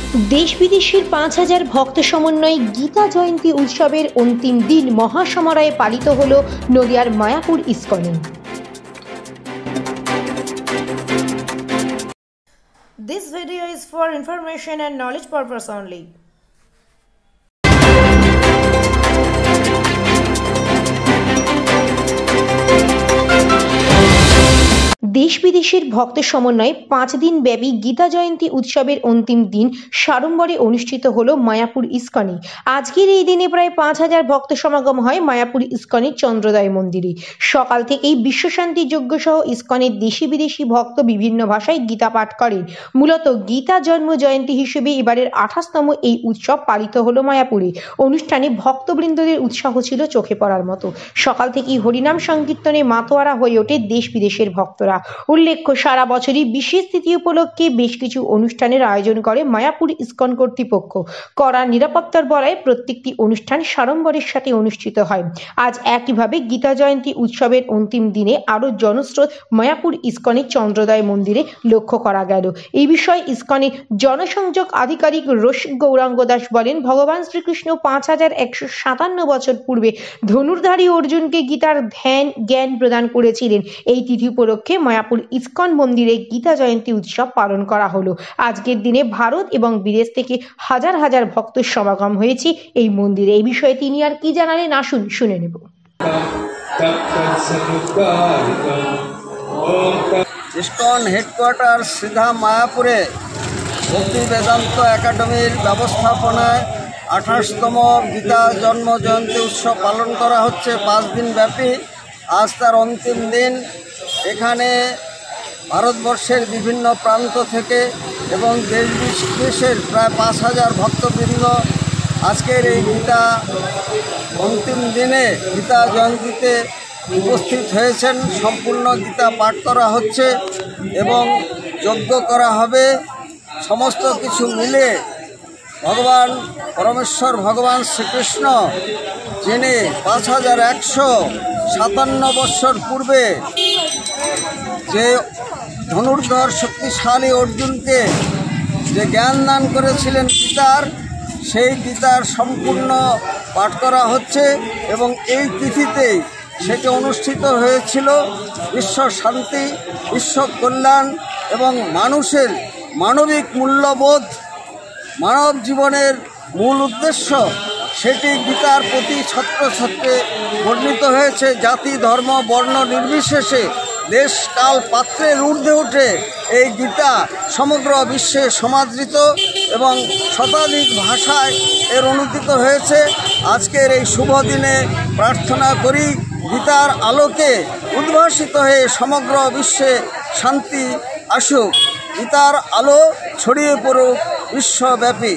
देश विदेशेर 5000 भक्त समन्वये गीता जयंती उत्सवेर अंतिम दिन महासमारोहे पालित हलो नदियार मायापुर इस्कने। This video is for information and knowledge purpose only. देश विदेशेर भक्त समन्वये 5 दिन व्यापी गीता जयंती उत्सवेर अंतिम दिन साड़म्बरे अनुष्ठित हलो मायापुर इस्कने। आजकेर एई दिने प्राय 5000 भक्त समागम हय मायापुर इस्कनेर चंद्रोदय मंदिरे। सकाल थेकेई विश्वशांति यज्ञ सह इस्कनेर देशी विदेशी भक्त विभिन्न भाषाय गीता पाठ करेन। मूलत गीता जन्म जयंती हिसेबे एबारेर 28तम एई उत्सव पालित हलो मायापुरे। অনুষ্ঠানে ভক্তবৃন্দদের উৎসাহ ছিল চোখে পড়ার মতো। সকাল থেকেই হরিনাম সংকীর্তনে মাতোয়ারা হয়ে ওঠে দেশ বিদেশের ভক্তরা। উল্লেখ্য, সারা বছরই বিশেষ তিথি উপলক্ষে বেশ কিছু অনুষ্ঠানের আয়োজন করে মায়াপুর ইস্কন কর্তৃপক্ষ। কড়া নিরাপত্তার বলয়ে প্রত্যেকটি অনুষ্ঠান সাড়ম্বরের সাথে অনুষ্ঠিত হয়। আজ একইভাবে গীতা জয়ন্তী উৎসবের অন্তিম দিনে আরো জনস্রোত মায়াপুর ইস্কনের চন্দ্রোদয় মন্দিরে লক্ষ্য করা গেল। এই বিষয়ে ইস্কনের জনসংযোগ আধিকারিক রসিক গৌরাঙ্গ দাস বলেন, ভগবান শ্রীকৃষ্ণ 5157 বছর পূর্বে ধনুর্ধারী অর্জুনকে গীতার জ্ঞান প্রদান করেছিলেন। এই তিথি উপলক্ষে মায়াপুর ইস্কন মন্দিরে গীতা জয়ন্তী উৎসব পালন করা হলো। আজকের দিনে ভারত এবং বিদেশ থেকে হাজার হাজার ভক্তের সমাগম হয়েছে এই মন্দিরে। এই বিষয়ে তিনি আর কি জানালেন আসুন শুনে নেব। ইস্কন হেডকোয়ার্টার সিধা মায়াপুরে ভক্তি বেদান্ত একাডেমির ব্যবস্থাপনায় 28তম গীতা জন্ম জয়ন্তী উৎসব পালন করা হচ্ছে 5 দিন ব্যাপী। আজ তার অন্তিম দিন। এখানে ভারতবর্ষের বিভিন্ন প্রান্ত থেকে এবং দেশ বিদেশের প্রায় 5000 ভক্তবৃন্দ আজকের এই গীতা অন্তিম দিনে গীতা জয়ন্তীতে উপস্থিত হয়েছেন। সম্পূর্ণ গীতা পাঠ করা হচ্ছে এবং যজ্ঞ করা হবে। সমস্ত কিছু মিলে ভগবান পরমেশ্বর ভগবান শ্রীকৃষ্ণ, যিনি 5157 বৎসর পূর্বে যে ধনুর্ধর শক্তিশালী অর্জুনকে যে জ্ঞান দান করেছিলেন গীতার, সেই গীতার সম্পূর্ণ পাঠ করা হচ্ছে এবং এই তিথিতেই সেটি অনুষ্ঠিত হয়েছিল। বিশ্ব শান্তি, বিশ্ব কল্যাণ এবং মানুষের মানবিক মূল্যবোধ, মানব জীবনের মূল উদ্দেশ্য, সেটি গীতার প্রতি ছত্রে বর্ণিত হয়েছে। জাতি ধর্ম বর্ণ নির্বিশেষে দেশ কাল পাত্রের ঊর্ধ্বে উঠে এই গীতা সমগ্র বিশ্বে সমাদৃত এবং শতাধিক ভাষায় এর অনুদিত হয়েছে। আজকের এই শুভ দিনে প্রার্থনা করি গীতার আলোকে উদ্ভাসিত হয়ে সমগ্র বিশ্বে শান্তি আসুক, গীতার আলো ছড়িয়ে পড়ুক বিশ্বব্যাপী।